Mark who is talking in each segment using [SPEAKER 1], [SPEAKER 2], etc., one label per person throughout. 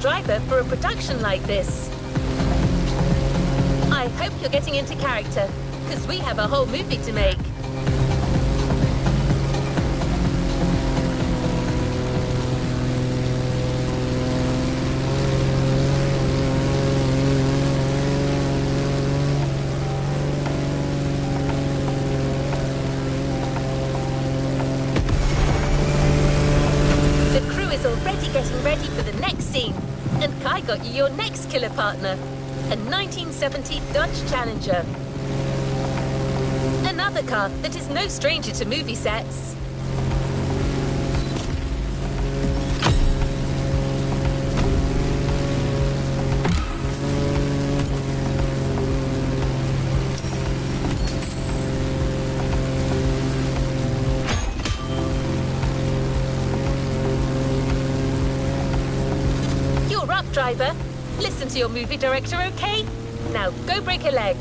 [SPEAKER 1] driver for a production like this. I hope you're getting into character, because we have a whole movie to make. Getting ready for the next scene, and Kai got you your next killer partner, a 1970 Dodge Challenger. Another car that is no stranger to movie sets. Driver, listen to your movie director, okay? Now, go break a leg.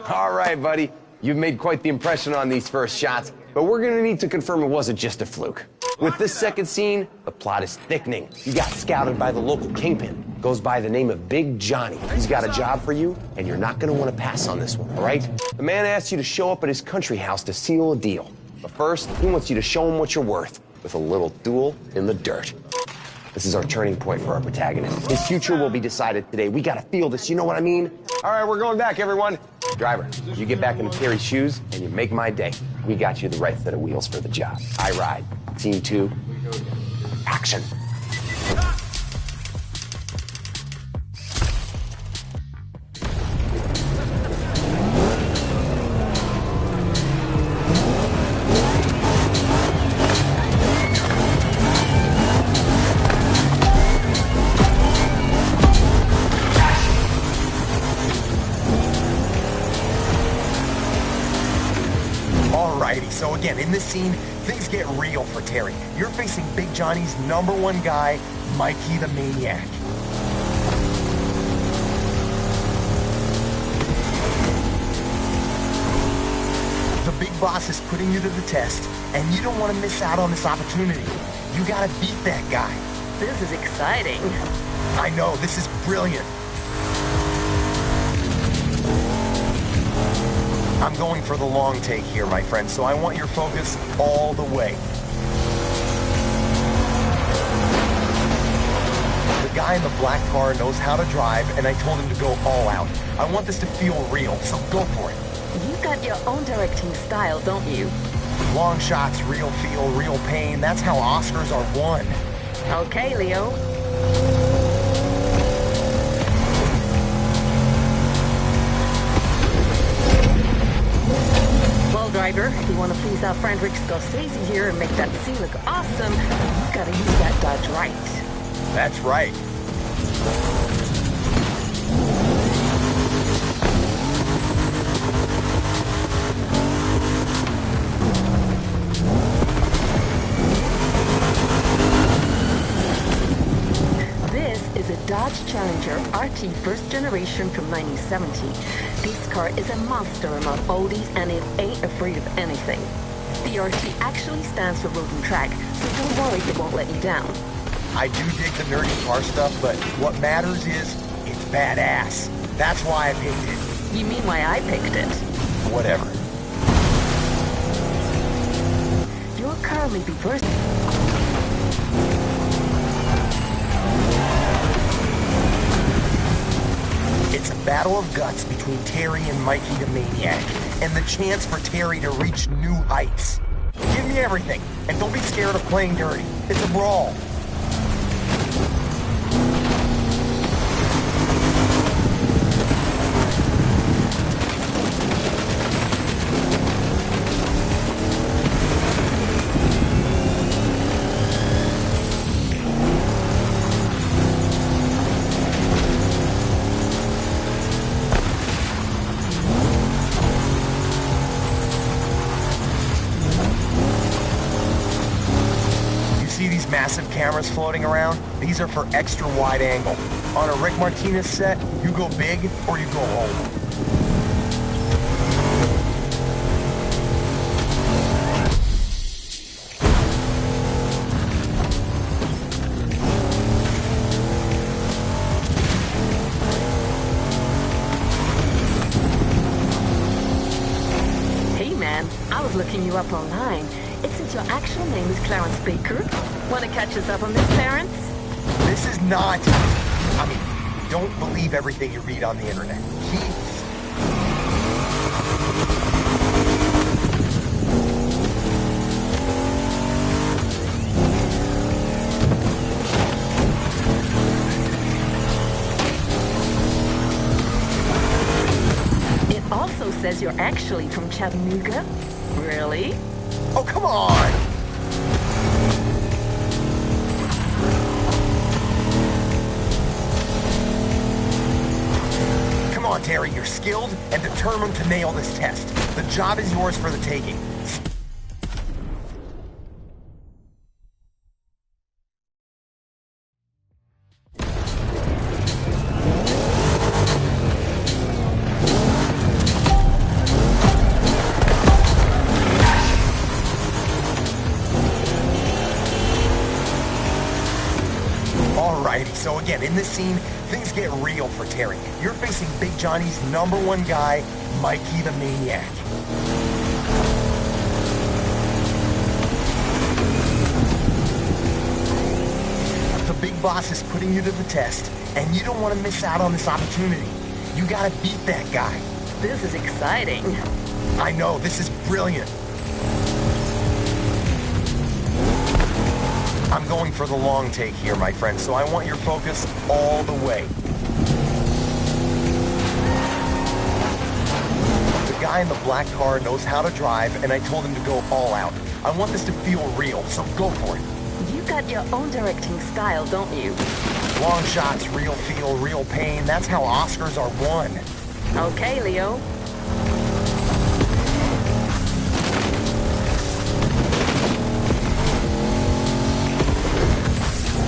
[SPEAKER 2] All right, buddy. You've made quite the impression on these first shots, but we're gonna need to confirm it wasn't just a fluke. With this second scene, the plot is thickening. You got scouted by the local kingpin. Goes by the name of Big Johnny. He's got a job for you, and you're not gonna wanna pass on this one, all right? The man asks you to show up at his country house to seal a deal. But first, he wants you to show him what you're worth with a little duel in the dirt. This is our turning point for our protagonist. His future will be decided today. We gotta feel this, you know what I mean? All right, we're going back, everyone. Driver, you get back into Terry's shoes and you make my day. We got you the right set of wheels for the job. I ride. Scene 2, action.
[SPEAKER 3] Alrighty, so again, in this scene, things get real for Terry. You're facing Big Johnny's #1 guy, Mikey the Maniac. The big boss is putting you to the test, and you don't want to miss out on this opportunity. You gotta beat that guy.
[SPEAKER 1] This is exciting.
[SPEAKER 3] I know, this is brilliant. I'm going for the long take here, my friend, so I want your focus all the way. The guy in the black car knows how to drive, and I told him to go all out. I want this to feel real, so go for it.
[SPEAKER 1] You've got your own directing style, don't you?
[SPEAKER 3] Long shots, real feel, real pain. That's how Oscars are won.
[SPEAKER 1] Okay, Leo. Well, driver, if you want to please our friend Rick Scorsese here and make that scene look awesome, you gotta use that Dodge right.
[SPEAKER 3] That's right.
[SPEAKER 1] Dodge Challenger RT first generation from 1970. This car is a monster among oldies and it ain't afraid of anything. The RT actually stands for Road and Track, so don't worry, it won't let you down.
[SPEAKER 3] I do dig the nerdy car stuff, but what matters is it's badass. That's why I picked it.
[SPEAKER 1] You mean why I picked it?
[SPEAKER 3] Whatever.
[SPEAKER 1] Your car may be versatile.
[SPEAKER 3] It's a battle of guts between Terry and Mikey the Maniac, and the chance for Terry to reach new heights. Give me everything, and don't be scared of playing dirty. It's a brawl. Massive cameras floating around, these are for extra wide angle. On a Rick Martinez set, you go big or you go home.
[SPEAKER 1] Hey man, I was looking you up online. It says your actual name is Clarence Baker. Want to catch us up on this, Clarence?
[SPEAKER 3] This is not... I mean, don't believe everything you read on the internet. Jeez.
[SPEAKER 1] It also says you're actually from Chattanooga. Really?
[SPEAKER 3] Oh, come on! Come on, Terry, you're skilled and determined to nail this test. The job is yours for the taking. Alrighty, so again, in this scene, things get real for Terry. You're facing Big Johnny's #1 guy, Mikey the Maniac. The big boss is putting you to the test, and you don't want to miss out on this opportunity. You gotta beat that guy.
[SPEAKER 1] This is exciting.
[SPEAKER 3] I know, this is brilliant. I'm going for the long take here, my friend, so I want your focus all the way. The guy in the black car knows how to drive, and I told him to go all out. I want this to feel real, so go for it.
[SPEAKER 1] You got your own directing style, don't you?
[SPEAKER 3] Long shots, real feel, real pain. That's how Oscars are won.
[SPEAKER 1] Okay, Leo.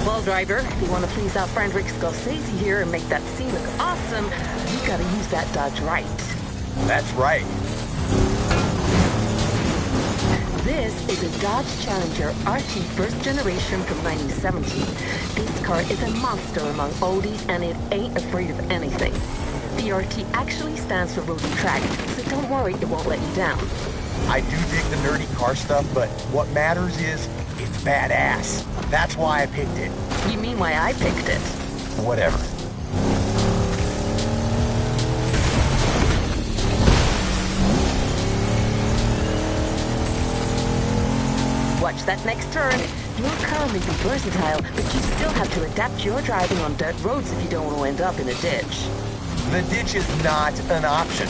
[SPEAKER 1] Well, driver, if you want to please our friend Rick Scorsese here and make that scene look awesome, you gotta use that Dodge right.
[SPEAKER 3] That's right.
[SPEAKER 1] This is a Dodge Challenger RT first generation from 1970. This car is a monster among oldies and it ain't afraid of anything. The RT actually stands for Road and Track, so don't worry, it won't let you down.
[SPEAKER 3] I do dig the nerdy car stuff, but what matters is it's badass. That's why I picked it.
[SPEAKER 1] You mean why I picked it?
[SPEAKER 3] Whatever.
[SPEAKER 1] Watch that next turn. Your car may be versatile, but you still have to adapt your driving on dirt roads if you don't want to end up in a ditch.
[SPEAKER 3] The ditch is not an option.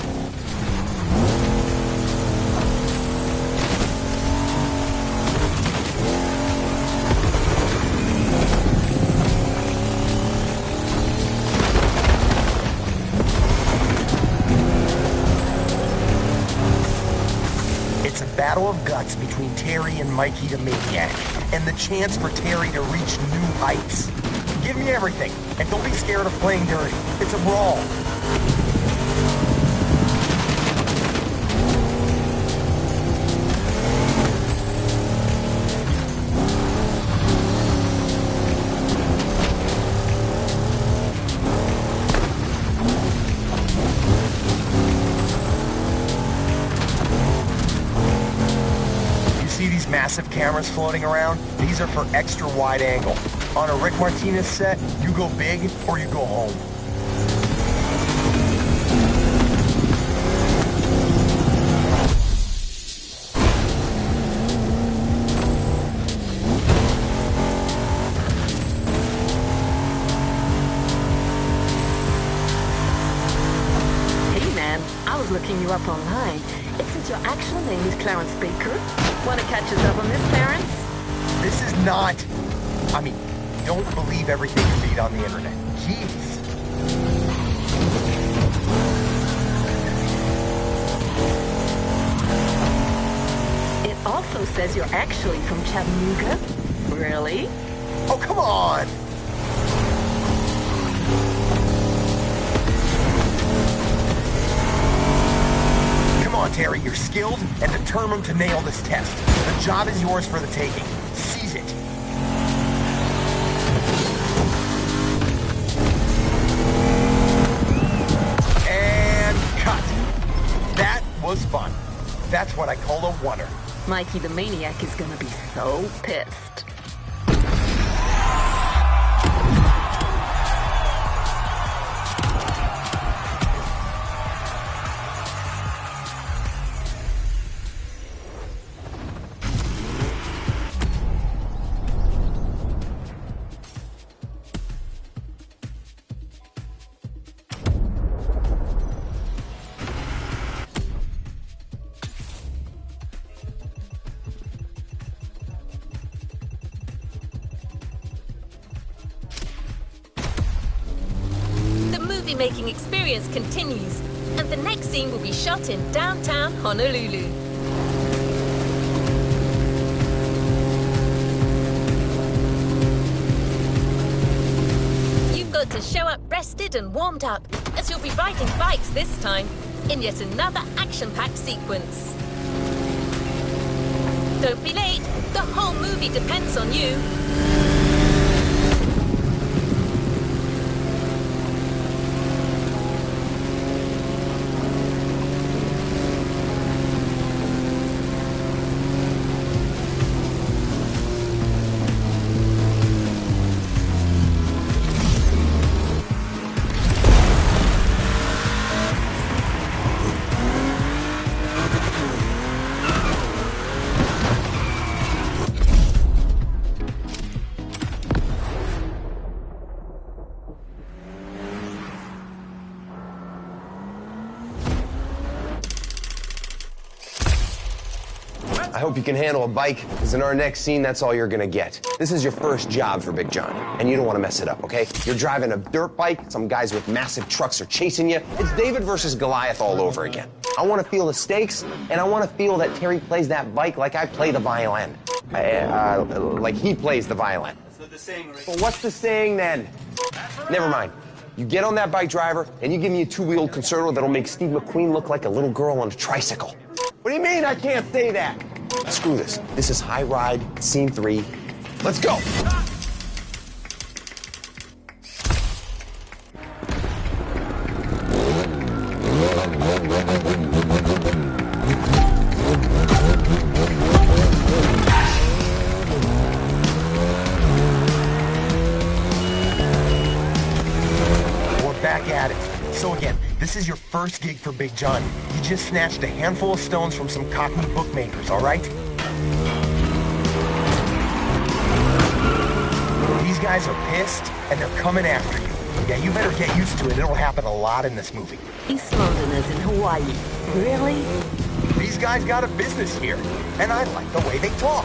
[SPEAKER 3] It's a battle of guts between Terry and Mikey the Maniac, and the chance for Terry to reach new heights. Give me everything, and don't be scared of playing dirty. It's a brawl. See these massive cameras floating around? These are for extra wide angle. On a Rick Martinez set, you go big or you go home.
[SPEAKER 1] Hey man, I was looking you up online. It says your actual name is Clarence Baker. Want to catch us up on this, Clarence?
[SPEAKER 3] This is not... I mean, don't believe everything you read on the internet. Jeez.
[SPEAKER 1] It also says you're actually from Chattanooga. Really?
[SPEAKER 3] Oh, come on! Come on, Terry, you're skilled and determined to nail this test. The job is yours for the taking. Seize it. And cut. That was fun. That's what I call a wonder.
[SPEAKER 1] Mikey the Maniac is gonna be so pissed.
[SPEAKER 4] Making experience continues, and the next scene will be shot in downtown Honolulu. You've got to show up rested and warmed up, as you'll be riding bikes this time, in yet another action-packed sequence. Don't be late, the whole movie depends on you.
[SPEAKER 2] I hope you can handle a bike, because in our next scene, that's all you're gonna get. This is your first job for Big John, and you don't want to mess it up, okay? You're driving a dirt bike, some guys with massive trucks are chasing you. It's David versus Goliath all over again. I want to feel the stakes, and I want to feel that Terry plays that bike like I play the violin. Like he plays the violin.
[SPEAKER 5] That's not the saying, right?
[SPEAKER 2] Well, what's the saying then? Never mind. You get on that bike, driver, and you give me a two-wheeled concerto that'll make Steve McQueen look like a little girl on a tricycle. What do you mean I can't say that? Screw this. This is High Ride, Scene 3. Let's go!
[SPEAKER 3] Back at it. So again, this is your first gig for Big John. You just snatched a handful of stones from some Cockney bookmakers, all right? These guys are pissed, and they're coming after you. Yeah, you better get used to it. It'll happen a lot in this movie.
[SPEAKER 1] East Londoners in Hawaii. Really?
[SPEAKER 3] These guys got a business here, and I like the way they talk.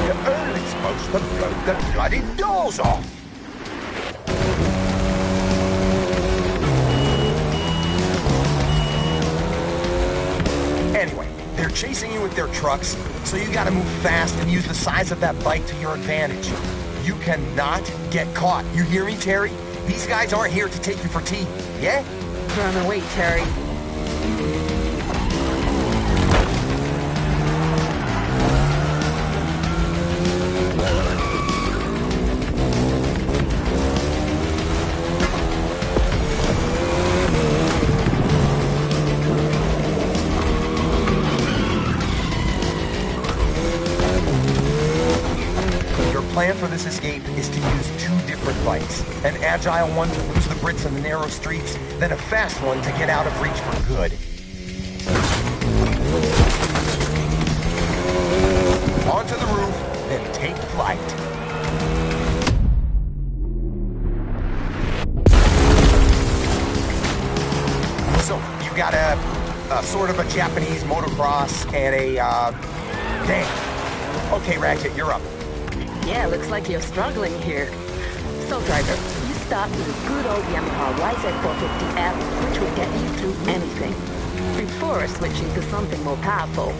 [SPEAKER 3] The Earl is supposed to blow the bloody doors off. Anyway, they're chasing you with their trucks, so you gotta move fast and use the size of that bike to your advantage. You cannot get caught. You hear me, Terry? These guys aren't here to take you for tea, yeah?
[SPEAKER 1] Run away, Terry.
[SPEAKER 3] Plan for this escape is to use two different bikes. An agile one to lose the Brits in the narrow streets, then a fast one to get out of reach for good. Onto the roof, then take flight. So, you got a sort of a Japanese motocross and a, damn. Okay, Ratchet, you're up.
[SPEAKER 1] Yeah, looks like you're struggling here. So, driver, you start with a good old Yamaha YZ450F, which will get you through anything, before switching to something more powerful.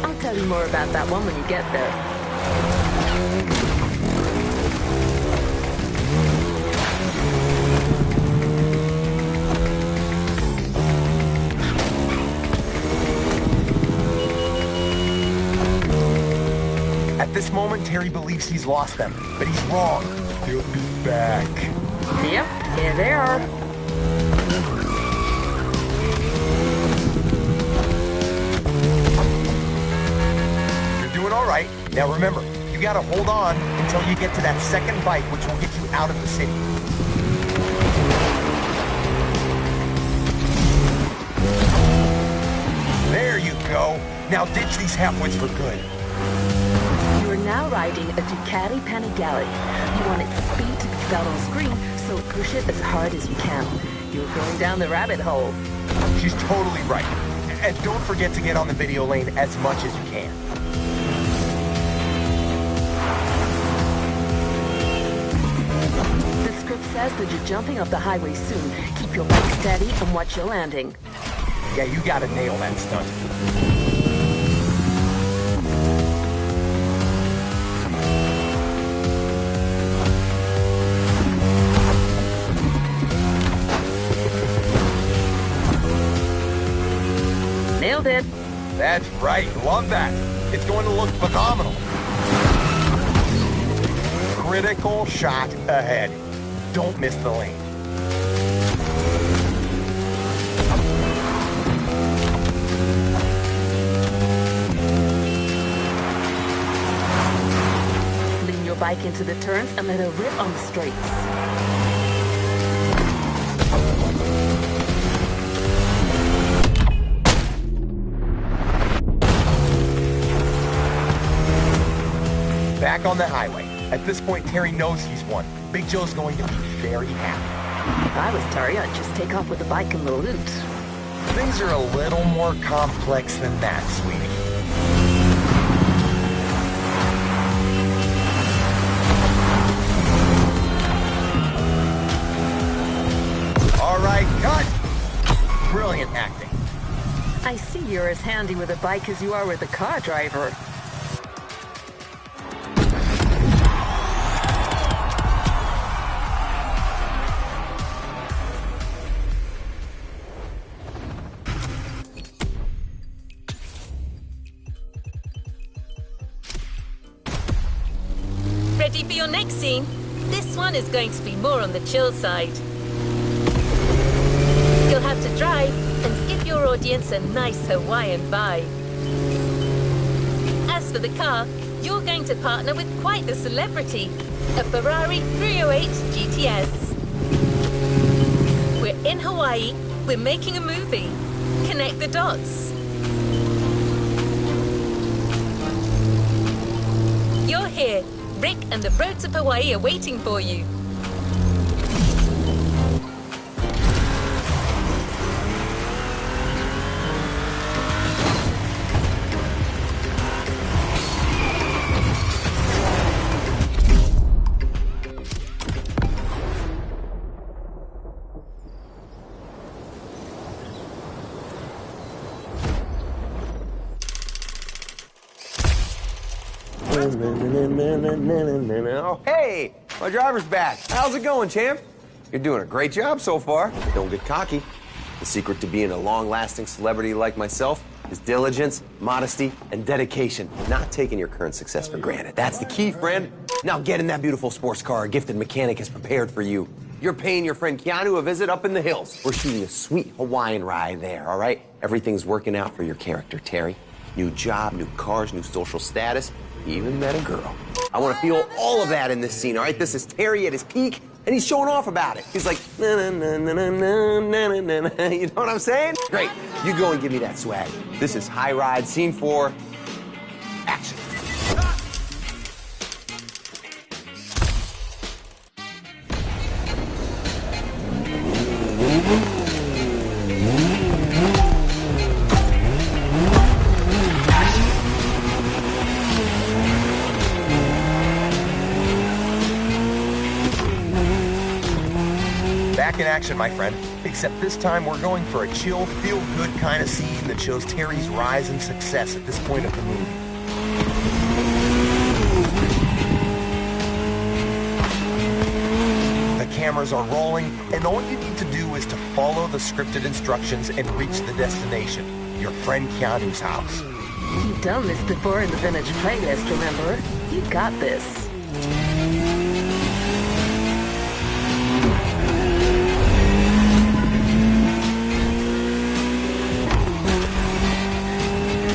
[SPEAKER 1] I'll tell you more about that one when you get there.
[SPEAKER 3] At this moment, Terry believes he's lost them, but he's wrong. He'll be back.
[SPEAKER 1] Yep, here they are.
[SPEAKER 3] You're doing all right. Now remember, you gotta hold on until you get to that second bike, which will get you out of the city. There you go. Now ditch these halfwits for good.
[SPEAKER 1] You are now riding a Ducati Panigale. You want its speed to be felt on screen, so push it as hard as you can. You're going down the rabbit hole.
[SPEAKER 3] She's totally right. And don't forget to get on the video lane as much as you can.
[SPEAKER 1] The script says that you're jumping off the highway soon. Keep your bike steady and watch your landing.
[SPEAKER 3] Yeah, you gotta nail that stunt.
[SPEAKER 1] Nailed it.
[SPEAKER 3] That's right. Love that. It's going to look phenomenal. Critical shot ahead. Don't miss the lane.
[SPEAKER 1] Lean your bike into the turns and let her rip on the straights.
[SPEAKER 3] Back on the highway. At this point, Terry knows he's won. Big Joe's going to be very happy.
[SPEAKER 1] If I was Terry, I'd just take off with the bike and the loot.
[SPEAKER 3] Things are a little more complex than that, sweetie.
[SPEAKER 1] see you're as handy with a bike as you are with a car driver.
[SPEAKER 4] Ready for your next scene? This one is going to be more on the chill side. You'll have to drive and give your audience a nice Hawaiian vibe. As for the car, you're going to partner with quite the celebrity, a Ferrari 308 GTS. We're in Hawaii, we're making a movie. Connect the dots. You're here. Rick and the roads of Hawaii are waiting for you.
[SPEAKER 2] Oh, hey! My driver's back. How's it going, champ? You're doing a great job so far. Don't get cocky. The secret to being a long-lasting celebrity like myself is diligence, modesty, and dedication. Not taking your current success for granted. That's the key, friend. Now get in that beautiful sports car a gifted mechanic has prepared for you. You're paying your friend Keanu a visit up in the hills. We're shooting a sweet Hawaiian ride there, all right? Everything's working out for your character, Terry. New job, new cars, new social status. He even met a girl. I want to feel all of that in this scene, all right? This is Terry at his peak, and he's showing off about it. He's like, na na na na na na na na na. You know what I'm saying? Great. You go and give me that swag. This is High Ride, Scene 4, action.
[SPEAKER 3] Back in action, my friend. Except this time we're going for a chill, feel-good kind of scene that shows Terry's rise and success at this point of the movie. The cameras are rolling, and all you need to do is to follow the scripted instructions and reach the destination, your friend Keanu's house.
[SPEAKER 1] You've done this before in the Vintage playlist, remember? You got this.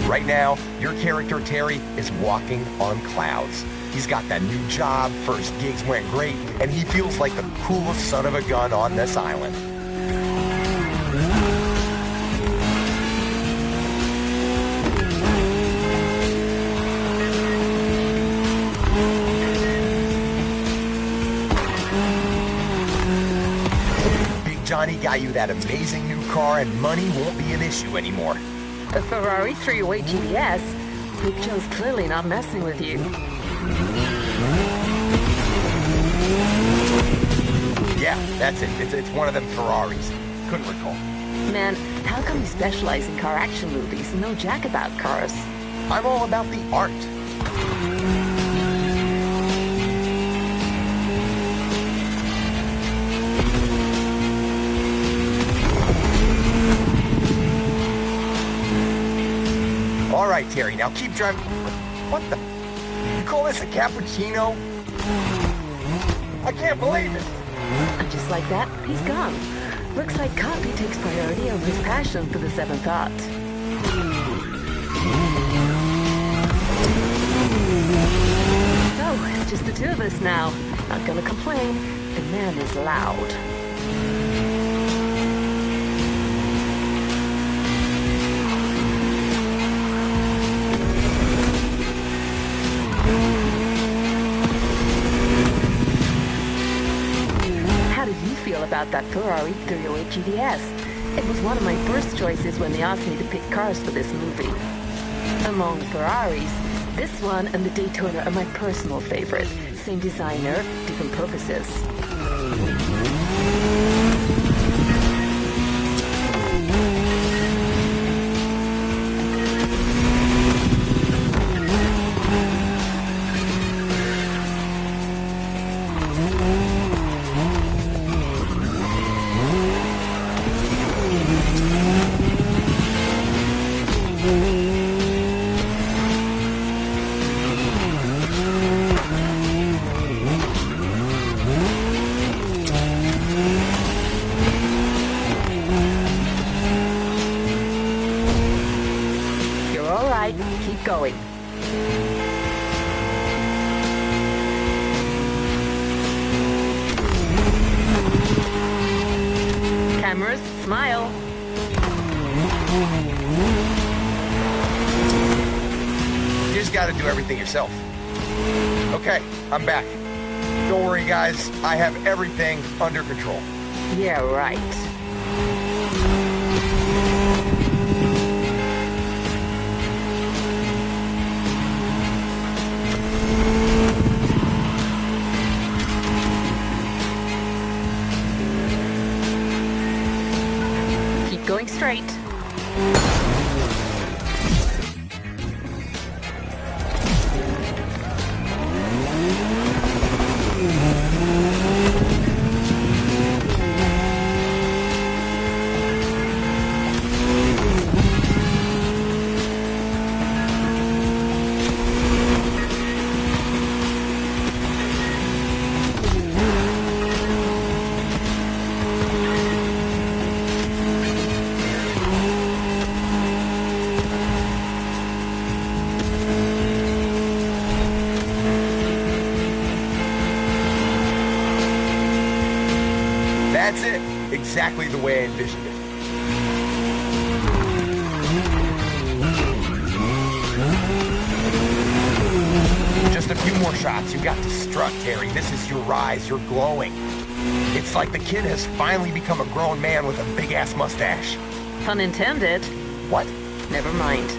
[SPEAKER 3] Right now, your character, Terry, is walking on clouds. He's got that new job, first gigs went great, and he feels like the coolest son of a gun on this island. Big Johnny got you that amazing new car, and money won't be an issue anymore.
[SPEAKER 1] A Ferrari 308 GTS? Big Joe's clearly not messing with you.
[SPEAKER 3] Yeah, that's it. It's one of them Ferraris. Couldn't recall.
[SPEAKER 1] Man, how come you specialize in car action movies and know jack about cars?
[SPEAKER 3] I'm all about the art. All right, Terry, now keep driving. What the? You call this a cappuccino? I can't believe it.
[SPEAKER 1] And just like that, he's gone. Looks like copy takes priority over his passion for the seventh art. So, it's just the two of us now. Not gonna complain. The man is loud. About that Ferrari 308 GTS. It was one of my first choices when they asked me to pick cars for this movie. Among Ferraris, this one and the Daytona are my personal favorite. Same designer, different purposes. Smile.
[SPEAKER 3] You just gotta do everything yourself. Okay, I'm back. Don't worry, guys. I have everything under control.
[SPEAKER 1] Yeah, right. Keep going straight.
[SPEAKER 3] That's it. Exactly the way I envisioned it. Just a few more shots. You got to strut, Terry. This is your rise. You're glowing. It's like the kid has finally become a grown man with a big-ass mustache.
[SPEAKER 1] Pun intended.
[SPEAKER 3] What?
[SPEAKER 1] Never mind.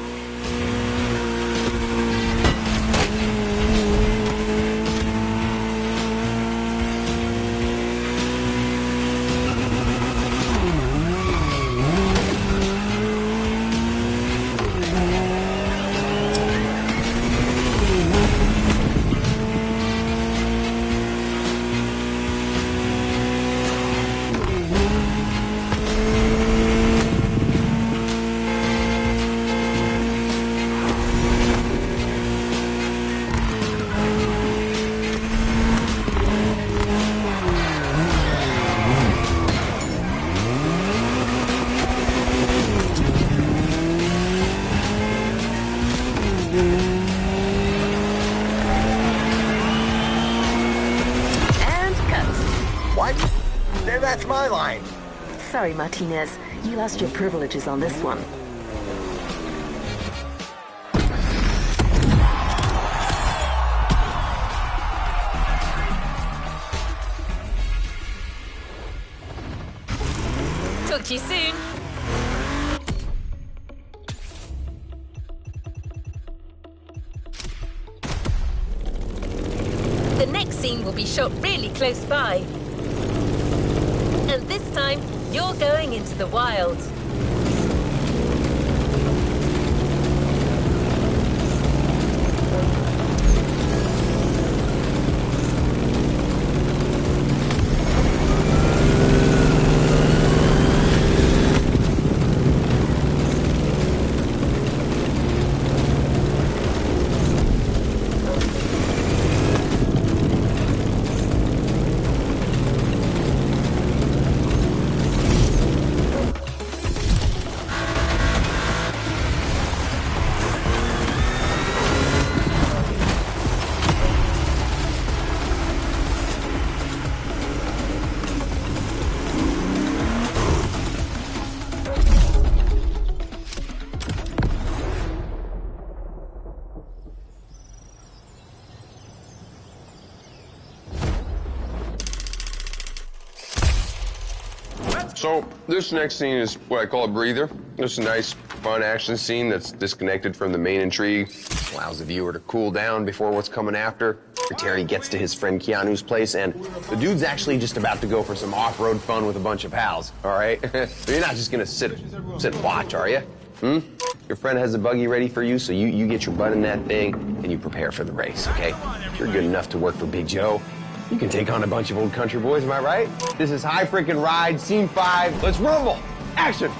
[SPEAKER 3] That's my line.
[SPEAKER 1] Sorry, Martinez. You lost your privileges on this one.
[SPEAKER 4] Talk to you soon. The next scene will be shot really close by. And this time, you're going into the wild.
[SPEAKER 5] So this next scene is what I call a breather. It's a nice, fun action scene that's disconnected from the main intrigue.
[SPEAKER 2] Allows the viewer to cool down before what's coming after. Terry gets to his friend Keanu's place, and the dude's actually just about to go for some off-road fun with a bunch of pals, all right? You're not just gonna sit and watch, are you? Your friend has a buggy ready for you, so you get your butt in that thing, and you prepare for the race, okay? You're good enough to work for Big Joe. You can take on a bunch of old country boys, am I right? This is High Frickin' Ride, Scene 5. Let's rumble! Action!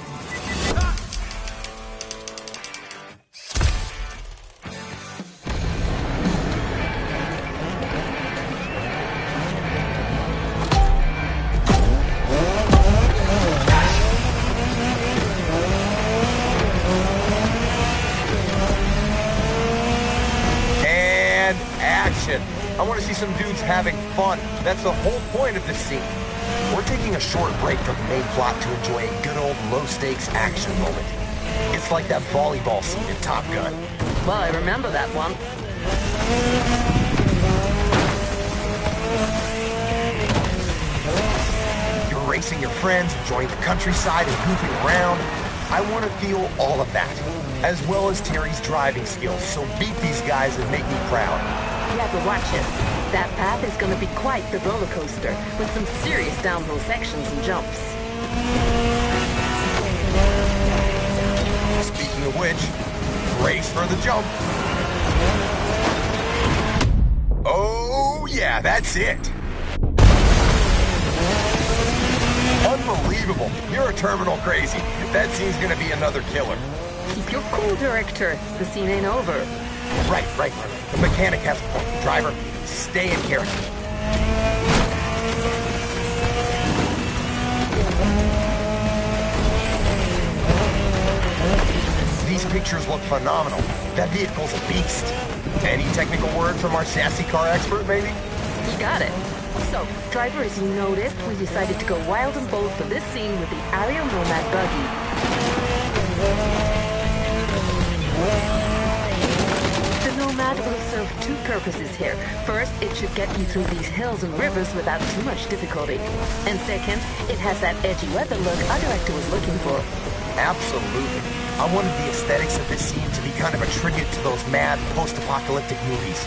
[SPEAKER 3] And action. I want to see some dudes having fun. That's the whole point of this scene. We're taking a short break from the main plot to enjoy a good old low-stakes action moment. It's like that volleyball scene in Top Gun.
[SPEAKER 1] Well, I remember that one.
[SPEAKER 3] You're racing your friends, enjoying the countryside and goofing around. I want to feel all of that, as well as Terry's driving skills, so beat these guys and make me proud.
[SPEAKER 1] Yeah, but watch it. That path is going to be quite the roller coaster, with some serious downhill sections and jumps.
[SPEAKER 3] Speaking of which, race for the jump. Oh, yeah, that's it. Unbelievable. You're a terminal crazy. That scene's gonna be another killer.
[SPEAKER 1] Keep your cool, director. The scene ain't over.
[SPEAKER 3] Right. The mechanic has a point. Driver, stay in character. These pictures look phenomenal. That vehicle's a beast. Any technical word from our sassy car expert, maybe?
[SPEAKER 1] You got it. So, driver, as you noticed, we decided to go wild and bold for this scene with the Ariel Nomad buggy. The Nomad will serve two purposes here. First, it should get you through these hills and rivers without too much difficulty. And second, it has that edgy weather look our director was looking for.
[SPEAKER 3] Absolutely. I wanted the aesthetics of this scene to be kind of a tribute to those mad post-apocalyptic movies.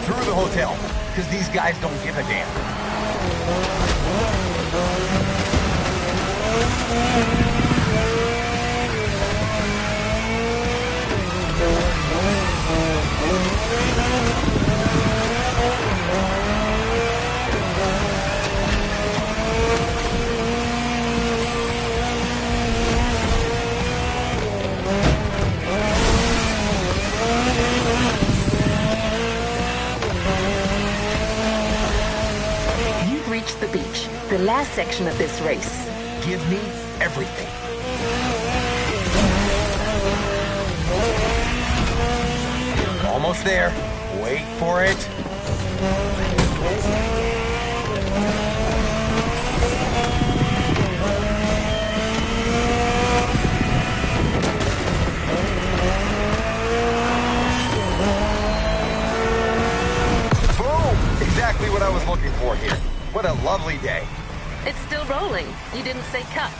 [SPEAKER 3] Through the hotel, because these guys don't give a damn.
[SPEAKER 1] You've reached the beach, the last section of this race.
[SPEAKER 3] Give me everything. Almost there. Wait for it. Boom! Exactly what I was looking for here. What a lovely day.
[SPEAKER 1] It's still rolling. You didn't say cut.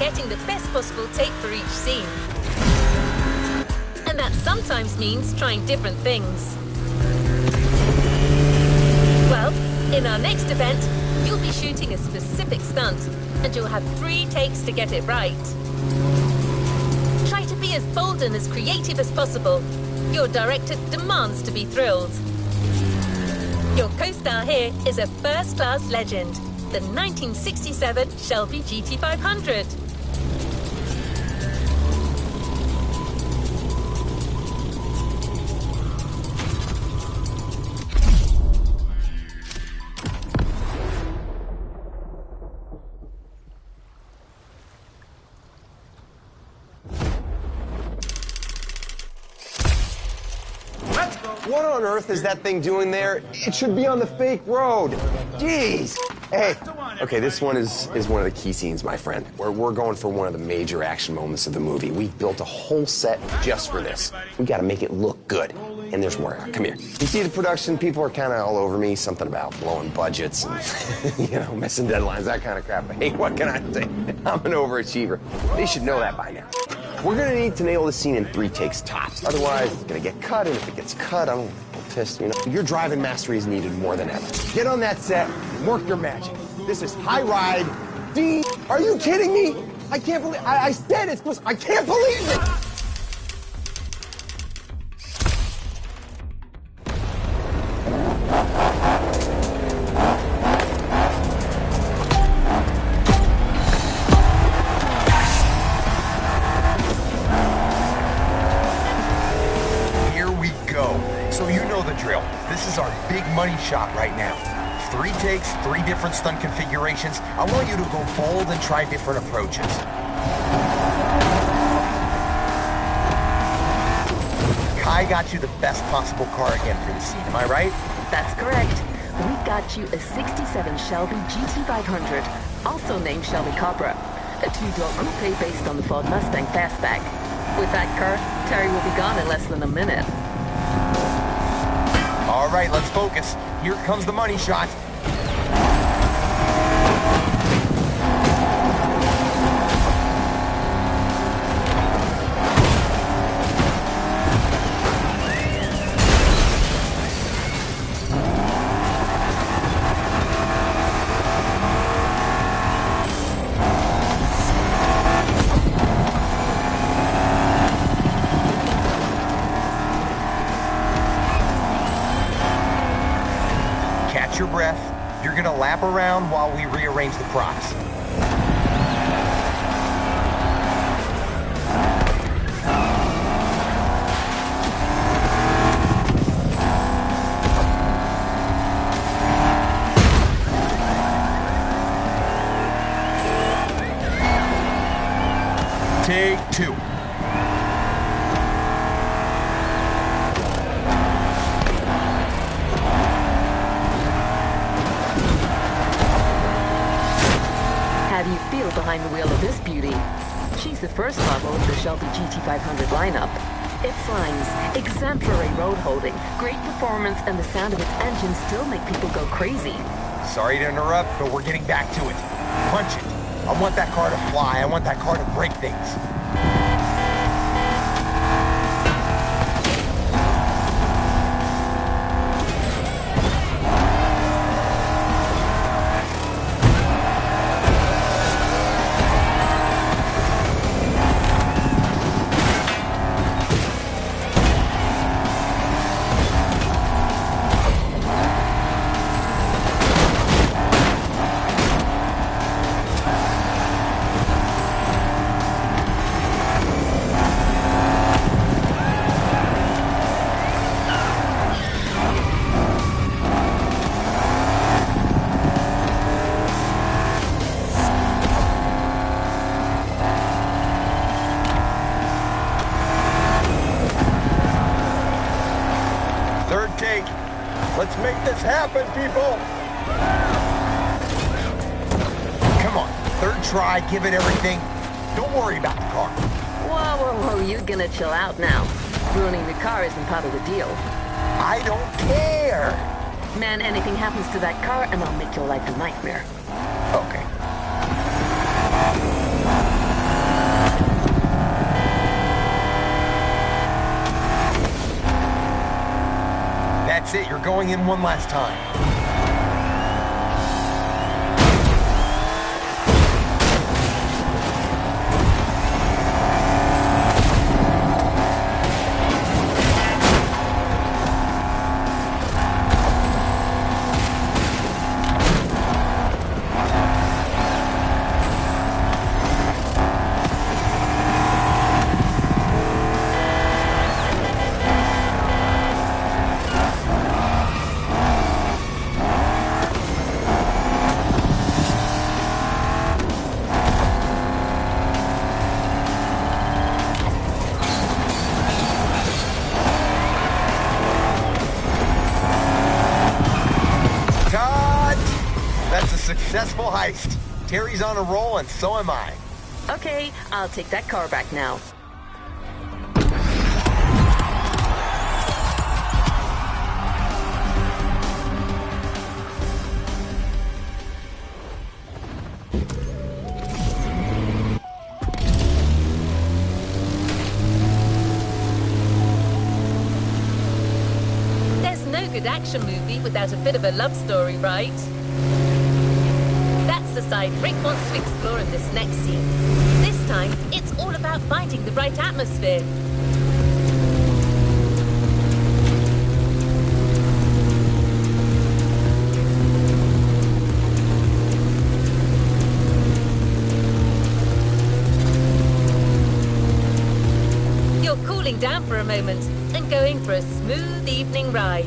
[SPEAKER 4] getting the best possible take for each scene. And that sometimes means trying different things. Well, in our next event, you'll be shooting a specific stunt, and you'll have 3 takes to get it right. Try to be as bold and as creative as possible. Your director demands to be thrilled. Your co-star here is a first-class legend, the 1967 Shelby GT500.
[SPEAKER 2] What on earth is that thing doing there? It should be on the fake road. Jeez. Hey. Okay, this one is one of the key scenes, my friend. We're going for one of the major action moments of the movie. We've built a whole set just for this. We got to make it look good. And there's more. Come here. You see the production, people are kind of all over me. Something about blowing budgets and, missing deadlines, that kind of crap. But hey, what can I say? I'm an overachiever. They should know that by now. We're gonna need to nail this scene in 3 takes tops. Otherwise, it's gonna get cut, and if it gets cut, I don't get pissed, Your driving mastery is needed more than ever. Get on that set, work your magic. This is High Ride D. Are you kidding me? I can't believe, I said it's supposed, I can't believe it!
[SPEAKER 3] This is our big money shot right now. 3 takes, 3 different stunt configurations. I want you to go bold and try different approaches. Kai got you the best possible car again for the scene, am I right?
[SPEAKER 1] That's correct. We got you a 67 Shelby GT500, also named Shelby Cobra. A 2-door coupe based on the Ford Mustang Fastback. With that car, Terry will be gone in less than a minute.
[SPEAKER 3] All right, let's focus. Here comes the money shot. Your breath. You're gonna lap around while we rearrange the props. Take 2.
[SPEAKER 1] How do you feel behind the wheel of this beauty? She's the first model of the Shelby GT500 lineup. Its lines, exemplary road holding, great performance, and the sound of its engine still make people go crazy.
[SPEAKER 3] Sorry to interrupt, but we're getting back to it. Punch it. I want that car to fly. I want that car to break things. Let's make this happen, people! Come on, 3rd try, give it everything. Don't worry about the car.
[SPEAKER 1] Whoa, whoa, whoa, you're gonna chill out now. Ruining the car isn't part of the deal.
[SPEAKER 3] I don't care!
[SPEAKER 1] Man, anything happens to that car and I'll make your life a nightmare.
[SPEAKER 3] Okay. That's it. You're going in one last time. Successful heist. Terry's on a roll, and so am I.
[SPEAKER 1] Okay, I'll take that car back now.
[SPEAKER 4] There's no good action movie without a bit of a love story, right? That's the side Rick wants to explore in this next scene. This time, it's all about finding the right atmosphere. You're cooling down for a moment and going for a smooth evening ride.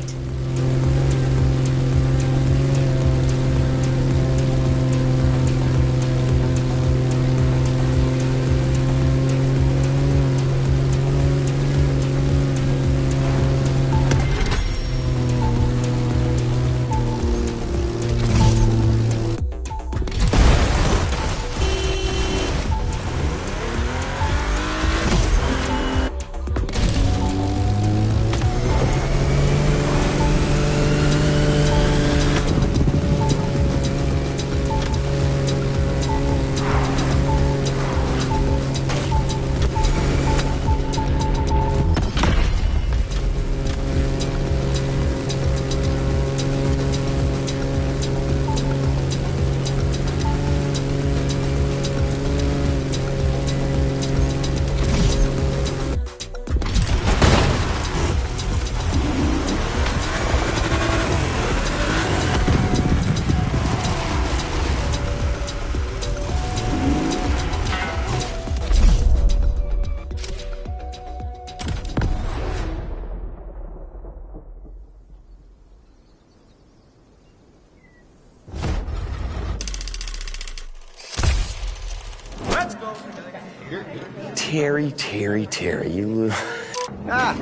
[SPEAKER 2] Terry, you...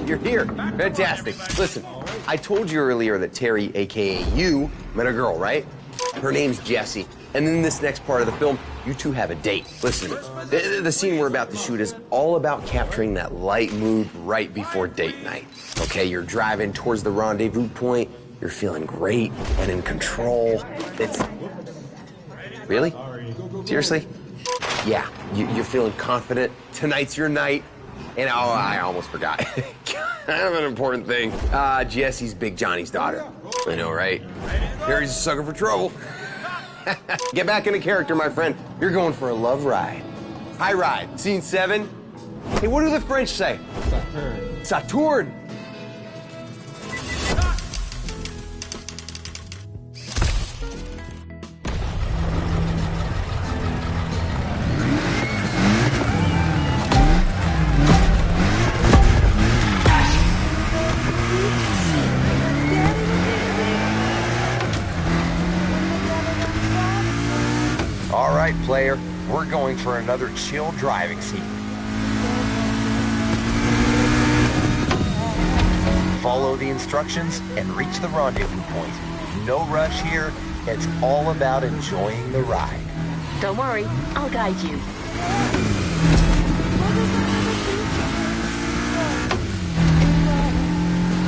[SPEAKER 2] you're here. Fantastic. Listen, I told you earlier that Terry, a.k.a. you, met a girl, right? Her name's Jessie. And in this next part of the film, you two have a date. Listen to me. The scene we're about to shoot is all about capturing that light mood right before date night. Okay, you're driving towards the rendezvous point. You're feeling great and in control. It's... Really? Seriously? Yeah, you're feeling confident. Tonight's your night. And, oh, I almost forgot. Kind of an important thing. Jessie's Big Johnny's daughter. I know, right? Harry's a sucker for trouble. Get back into character, my friend. You're going for a love ride. High ride. Scene 7. Hey, what do the French say? Saturn. Saturn.
[SPEAKER 3] All right, player, we're going for another chill driving scene. Follow the instructions and reach the rendezvous point. No rush here. It's all about enjoying the ride.
[SPEAKER 1] Don't worry, I'll guide you.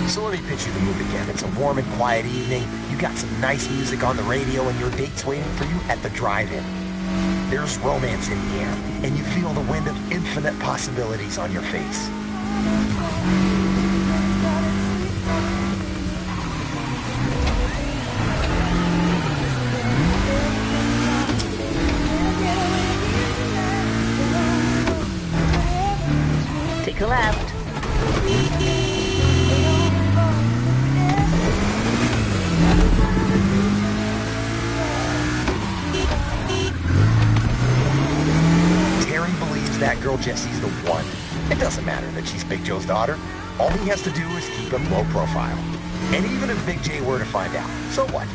[SPEAKER 3] So let me pitch you the mood again. It's a warm and quiet evening. You got some nice music on the radio and your date's waiting for you at the drive-in. There's romance in the air, and you feel the wind of infinite possibilities on your face. Jesse's the one. It doesn't matter that she's Big Joe's daughter. All he has to do is keep him low profile. And even if Big J were to find out, so what?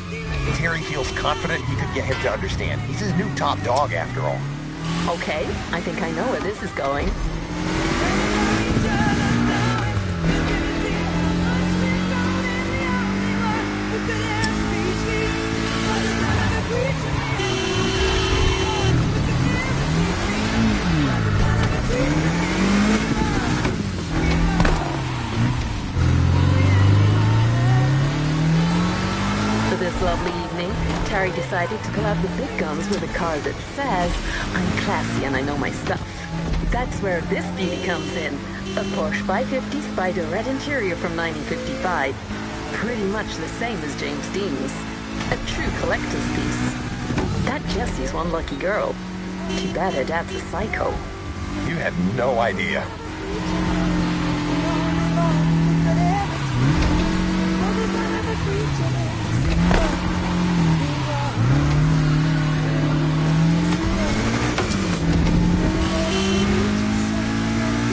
[SPEAKER 3] Terry feels confident he could get him to understand. He's his new top dog after all.
[SPEAKER 1] Okay, I think I know where this is going. For this lovely evening, Terry decided to pull out the big guns with a car that says, "I'm classy and I know my stuff." That's where this beauty comes in. A Porsche 550 Spider red interior from 1955. Pretty much the same as James Dean's. A true collector's piece. That Jessie's one lucky girl. Too bad her dad's a psycho.
[SPEAKER 3] You have no idea.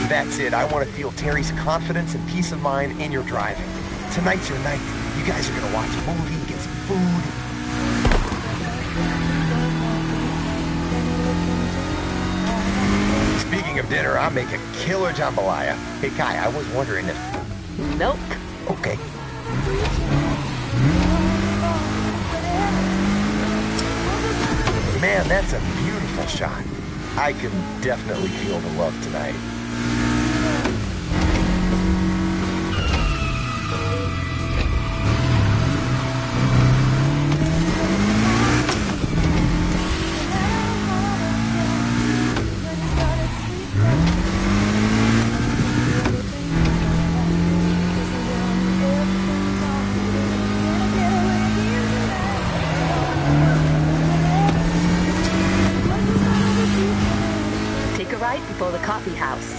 [SPEAKER 3] That's it. I want to feel Terry's confidence and peace of mind in your driving. Tonight's your night. You guys are going to watch a movie, get some food. Speaking of dinner, I'll make a killer jambalaya. Hey, Kai, I was wondering if...
[SPEAKER 1] Nope.
[SPEAKER 3] Okay. Man, that's a beautiful shot. I can definitely feel the love tonight.
[SPEAKER 1] Take a ride before the coffee house.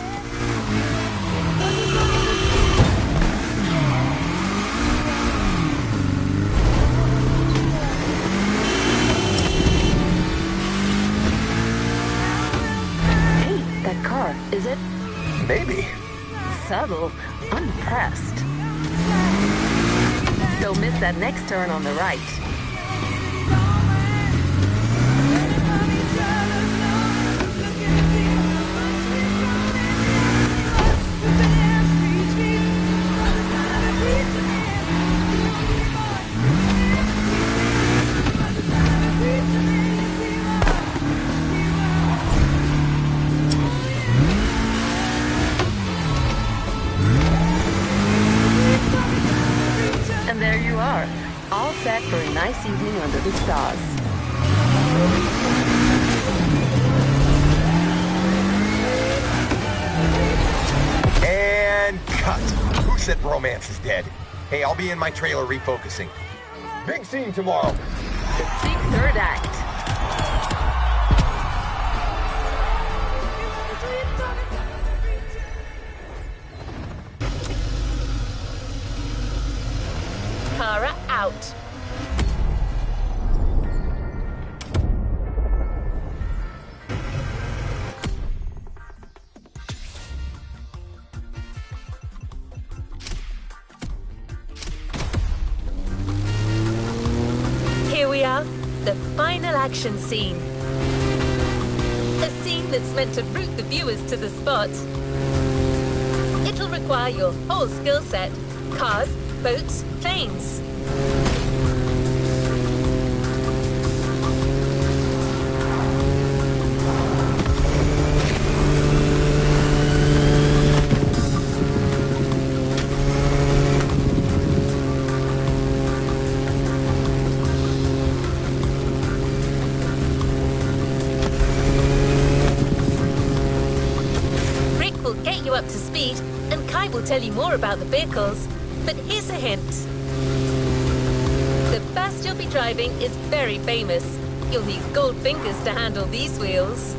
[SPEAKER 1] Hey, that car, is it?
[SPEAKER 3] Maybe.
[SPEAKER 1] Subtle. I'm impressed. Don't miss that next turn on the right. And there you are, all set for a nice evening under the stars.
[SPEAKER 3] And cut. Who said romance is dead? Hey, I'll be in my trailer refocusing. Big scene tomorrow.
[SPEAKER 1] The big third act.
[SPEAKER 4] Kara out. Here we are, the final action scene. A scene that's meant to root the viewers to the spot. It'll require your whole skill set. Cars, boats, planes. Rick will get you up to speed, and Kai will tell you more about the vehicles. But here's a hint. The bus you'll be driving is very famous. You'll need gold fingers to handle these wheels.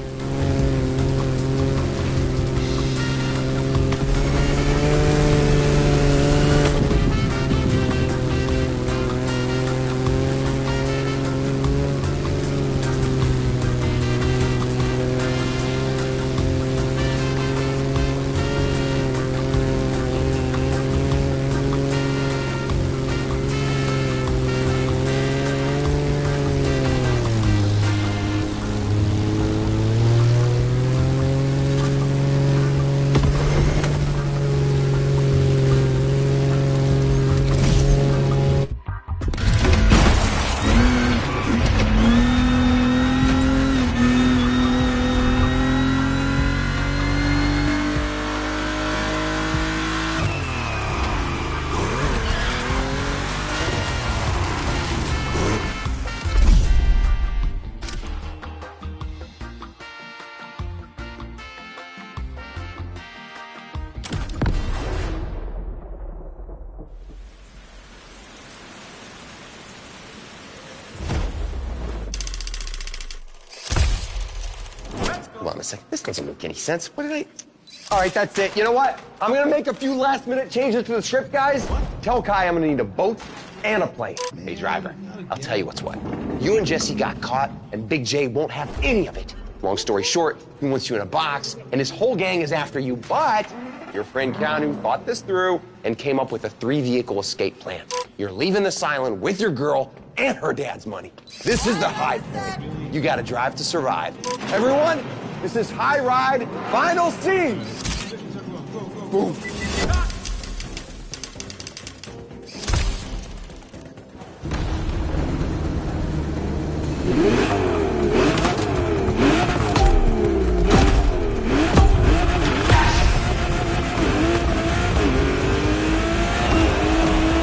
[SPEAKER 2] Hold on a second. This doesn't make any sense. What did I... All right, that's it. You know what? I'm gonna make a few last-minute changes to the script, guys. Tell Kai I'm gonna need a boat and a plane. Hey, driver, I'll tell you what's what. You and Jesse got caught, and Big J won't have any of it. Long story short, he wants you in a box, and his whole gang is after you, but your friend Keanu thought this through and came up with a 3-vehicle escape plan. You're leaving this island with your girl and her dad's money. This is the high point. You gotta drive to survive. Everyone, this is High Ride Final Scene. Boom.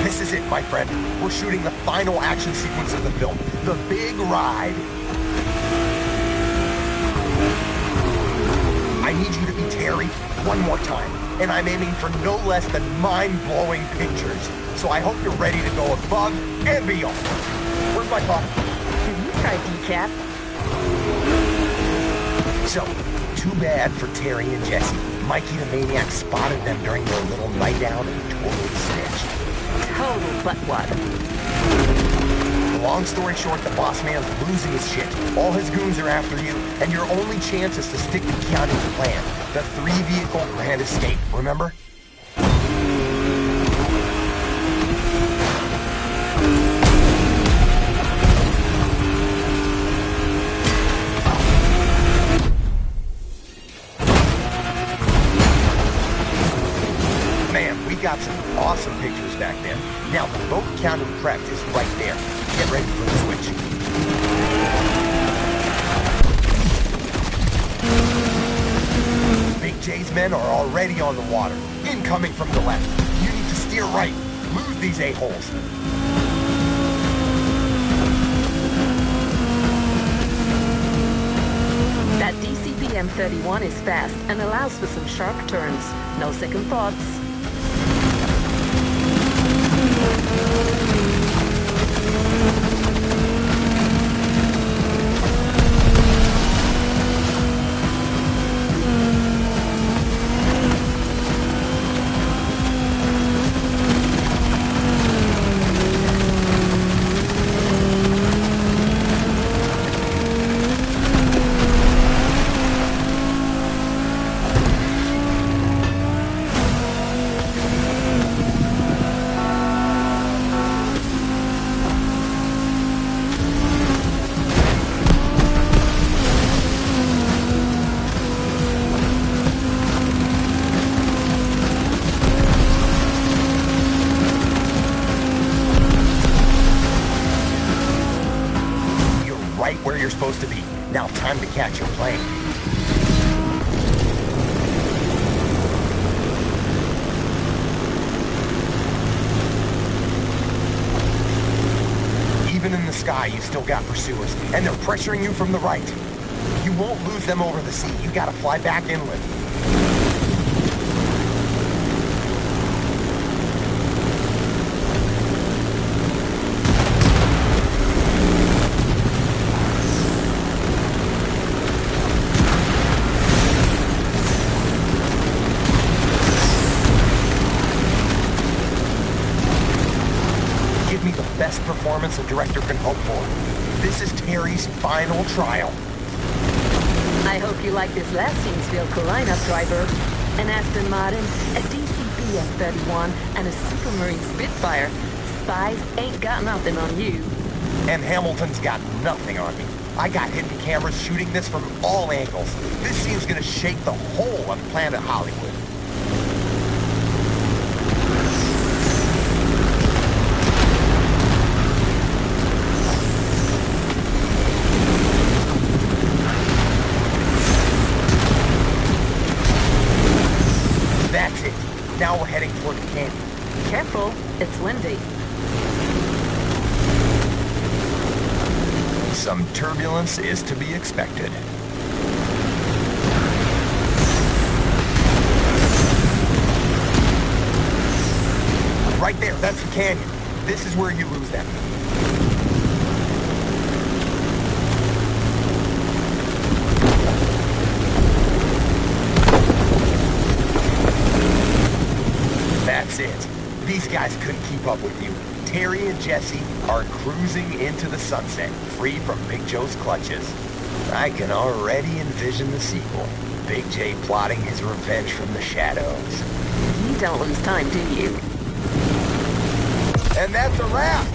[SPEAKER 3] This is it, my friend. We're shooting the final action sequence of the film, the big ride. I need you to be Terry one more time, and I'm aiming for no less than mind-blowing pictures. So I hope you're ready to go above and beyond. Where's my car?
[SPEAKER 1] Can you try decaf?
[SPEAKER 3] So, too bad for Terry and Jesse. Mikey the Maniac spotted them during their little night out and totally snitched.
[SPEAKER 1] Total butt water.
[SPEAKER 3] Long story short, the boss man's losing his shit. All his goons are after you, and your only chance is to stick to Keanu's plan. The 3-vehicle grand escape, remember? Man, we got some awesome pictures back then. Now, the boat Keanu prepped is right there. Get ready for the switch. Big J's men are already on the water. Incoming from the left. You need to steer right. Lose these a-holes.
[SPEAKER 1] That DCP M31 is fast and allows for some sharp turns. No second thoughts.
[SPEAKER 3] Where you're supposed to be. Now time to catch your plane. Even in the sky, you still got pursuers, and they're pressuring you from the right. You won't lose them over the sea. You gotta fly back inland. Give me the best performance a director can hope for. This is Terry's final trial.
[SPEAKER 1] I hope you like this last Scenesville lineup, driver. An Aston Martin, a DCP M31, and a Supermarine Spitfire. Spies ain't got nothing on you.
[SPEAKER 3] And Hamilton's got nothing on me. I got hidden cameras shooting this from all angles. This scene's gonna shake the whole of Planet Hollywood. That's it. Now we're heading toward the canyon.
[SPEAKER 1] Careful, it's windy.
[SPEAKER 3] Some turbulence is to be expected. Right there, that's the canyon. This is where you lose them. guys couldn't keep up with you. Terry and Jesse are cruising into the sunset, free from Big Joe's clutches. I can already envision the sequel. Big J plotting his revenge from the shadows.
[SPEAKER 1] You don't lose time, do you?
[SPEAKER 3] And that's a wrap!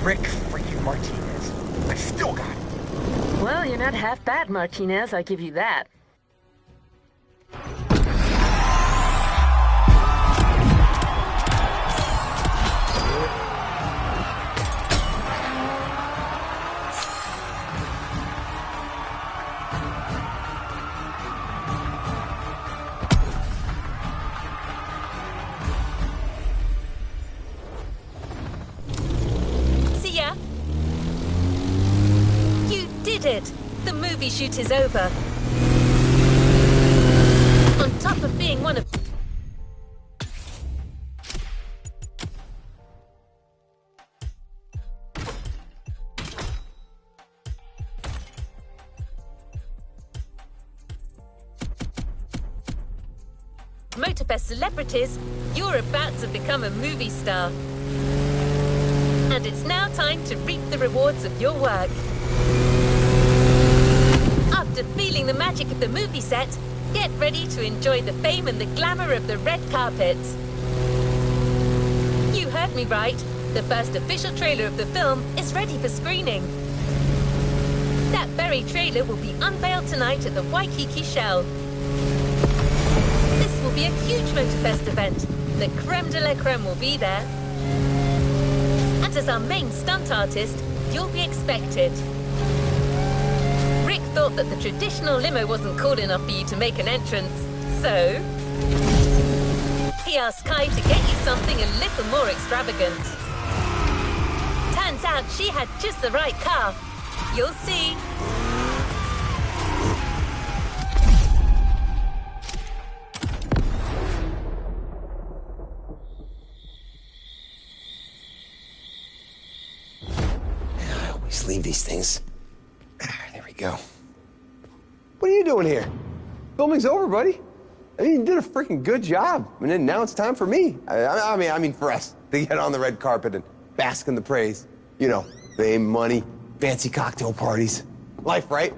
[SPEAKER 3] Rick freaking Martinez. I still got it.
[SPEAKER 1] Well, you're not half bad, Martinez, I give you that.
[SPEAKER 4] It. The movie shoot is over. On top of being one of... Motorfest celebrities, you're about to become a movie star. And it's now time to reap the rewards of your work. After feeling the magic of the movie set, get ready to enjoy the fame and the glamour of the red carpet. You heard me right. The first official trailer of the film is ready for screening. That very trailer will be unveiled tonight at the Waikiki Shell. This will be a huge Motorfest event. The creme de la creme will be there. And as our main stunt artist, you'll be expected. Rick thought that the traditional limo wasn't cool enough for you to make an entrance, so he asked Kai to get you something a little more extravagant. Turns out she had just the right car. You'll see.
[SPEAKER 2] I always leave these things. There we go. What are you doing here? Filming's over, buddy. I mean, you did a freaking good job. And then now it's time for me. I mean, for us to get on the red carpet and bask in the praise. You know, fame, money, fancy cocktail parties. Life, right?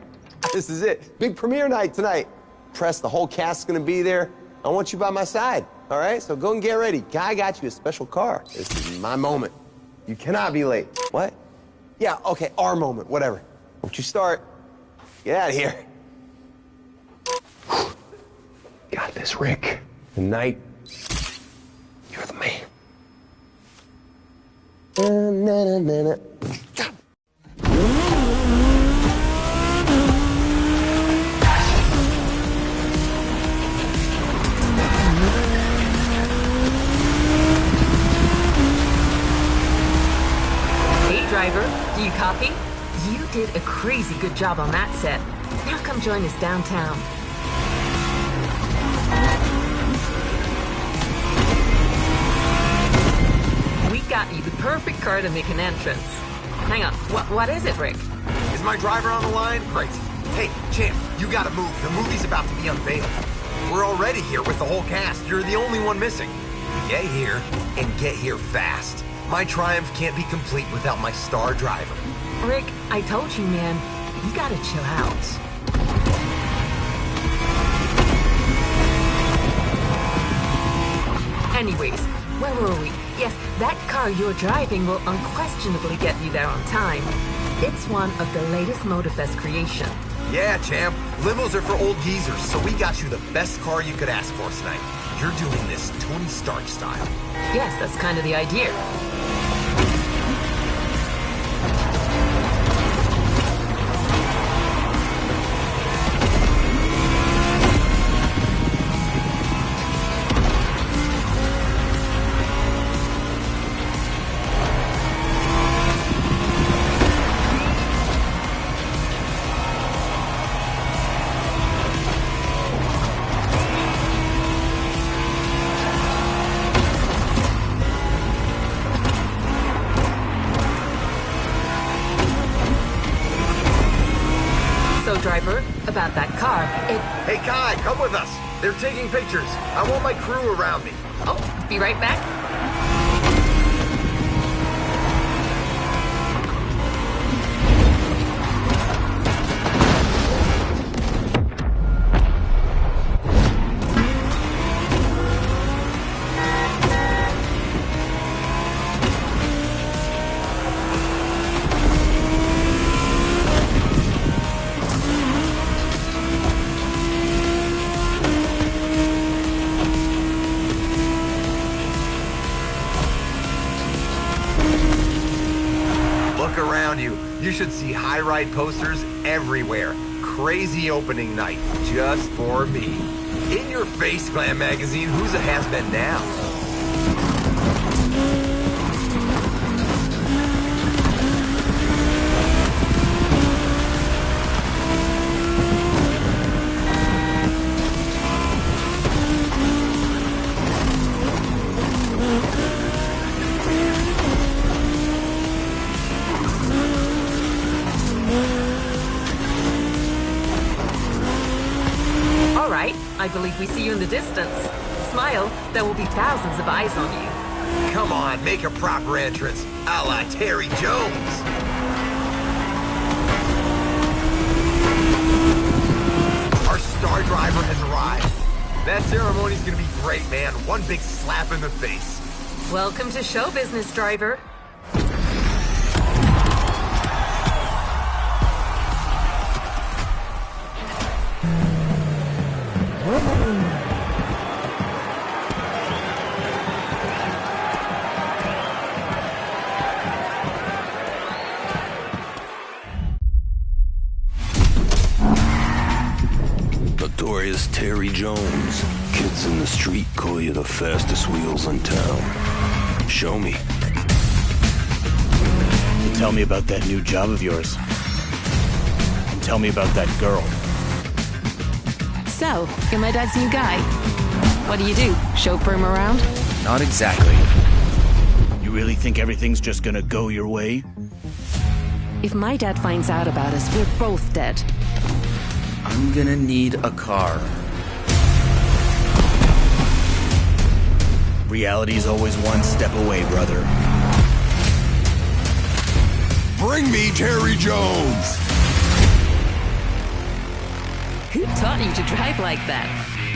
[SPEAKER 2] This is it. Big premiere night tonight. Press, the whole cast's gonna be there. I want you by my side, all right? So go and get ready. Guy got you a special car. This is my moment. You cannot be late. What? Yeah, okay, our moment, whatever. Don't you start. Get out of here. Got this, Rick. Tonight, you're the man.
[SPEAKER 6] Hey, driver, do you copy? You did a crazy good job on that set. Now come join us downtown. We got you the perfect car to make an entrance. Hang on, what is it, Rick?
[SPEAKER 3] Is my driver on the line? Great. Hey, Champ, you gotta move. The movie's about to be unveiled. We're already here with the whole cast. You're the only one missing. Get here, and get here fast. My triumph can't be complete without my star driver.
[SPEAKER 6] Rick, I told you, man, you gotta chill out. Anyways, where were we? Yes, that car you're driving will unquestionably get you there on time. It's one of the latest Motorfest creation.
[SPEAKER 3] Yeah, Champ. Limos are for old geezers, so we got you the best car you could ask for tonight. You're doing this Tony Stark style.
[SPEAKER 6] Yes, that's kind of the idea. Driver, about that car,
[SPEAKER 3] Hey, Kai, come with us. They're taking pictures. I want my crew around me.
[SPEAKER 6] Oh, be right back.
[SPEAKER 3] Look around you. You should see high ride posters everywhere. Crazy opening night, just for me. In your face, Glam Magazine. Who's a has-been now?
[SPEAKER 6] I believe we see you in the distance. Smile, there will be thousands of eyes on you.
[SPEAKER 3] Come on, make a proper entrance, a la Terry Jones. Our star driver has arrived. That ceremony's gonna be great, man. One big slap in the face.
[SPEAKER 6] Welcome to show business, driver.
[SPEAKER 7] Notorious Terry Jones. Kids in the street call you the fastest wheels in town. Show me.
[SPEAKER 8] Tell me about that new job of yours. And tell me about that girl.
[SPEAKER 9] So, you're my dad's new guy. What do? Chauffeur him around?
[SPEAKER 8] Not exactly. You really think everything's just gonna go your way?
[SPEAKER 9] If my dad finds out about us, we're both dead.
[SPEAKER 8] I'm gonna need a car. Reality's always one step away, brother.
[SPEAKER 7] Bring me Terry Jones!
[SPEAKER 9] Who taught you to drive like that?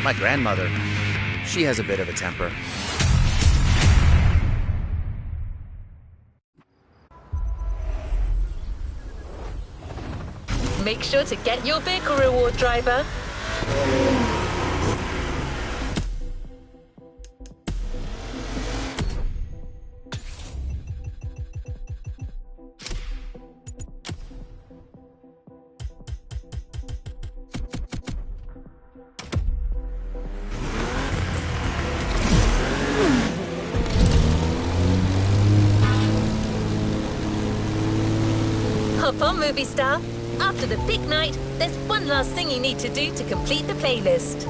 [SPEAKER 8] My grandmother. She has a bit of a temper.
[SPEAKER 4] Make sure to get your vehicle reward, driver. Hop on, movie star. After the big night, there's one last thing you need to do to complete the playlist.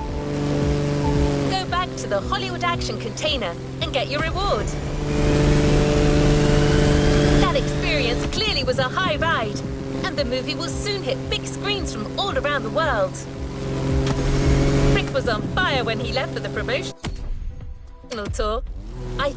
[SPEAKER 4] Go back to the Hollywood Action container and get your reward. That experience clearly was a high ride, and the movie will soon hit big screens from all around the world. Rick was on fire when he left for the promotional tour. I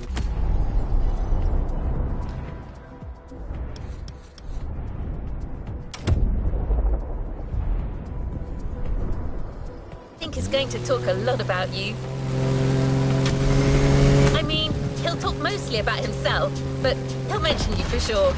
[SPEAKER 4] think he's going to talk a lot about you. I mean, he'll talk mostly about himself, but he'll mention you for sure.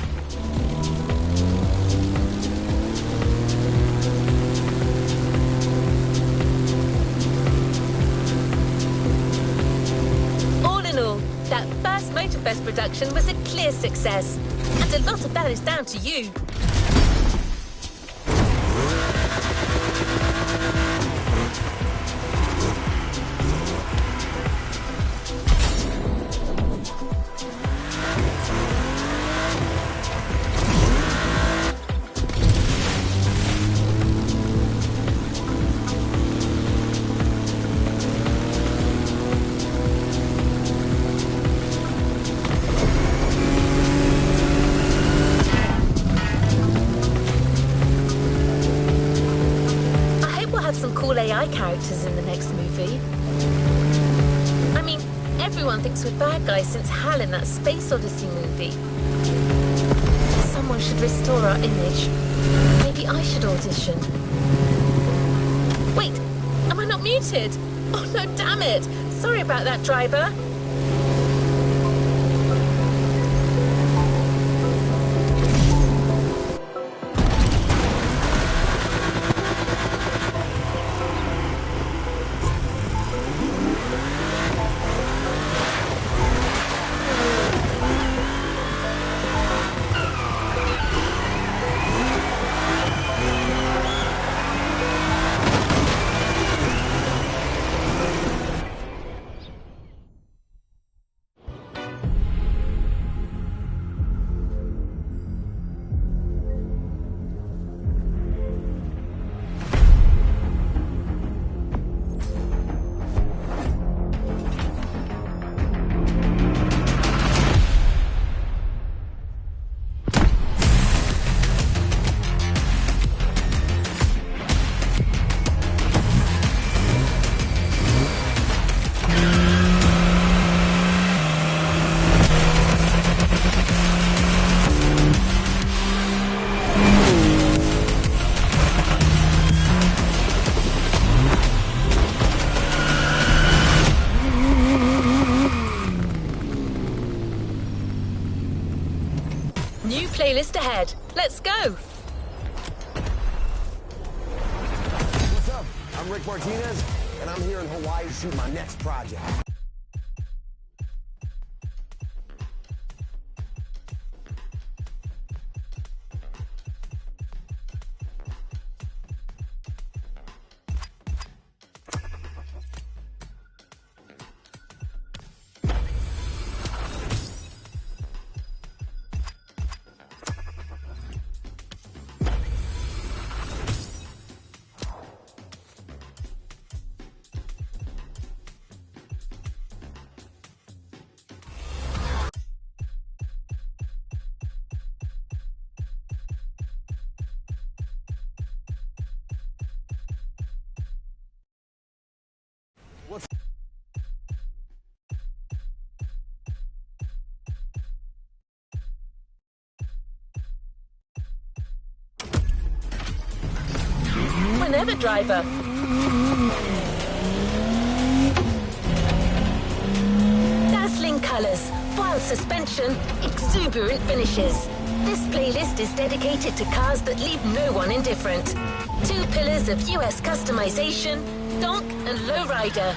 [SPEAKER 4] All in all, that first Motorfest production was a clear success, and a lot of that is down to you. AI characters in the next movie. I mean, everyone thinks we're bad guys since Hal in that Space Odyssey movie. Someone should restore our image. Maybe I should audition. Wait, am I not muted? Oh no, damn it! Sorry about that, driver. New playlist ahead. Let's go.
[SPEAKER 2] What's up? I'm Rick Martinez, and I'm here in Hawaii to shoot my next project.
[SPEAKER 4] Whenever, driver. Dazzling colors, wild suspension, exuberant finishes. This playlist is dedicated to cars that leave no one indifferent. Two pillars of US customization, donk and lowrider.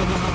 [SPEAKER 10] Bye.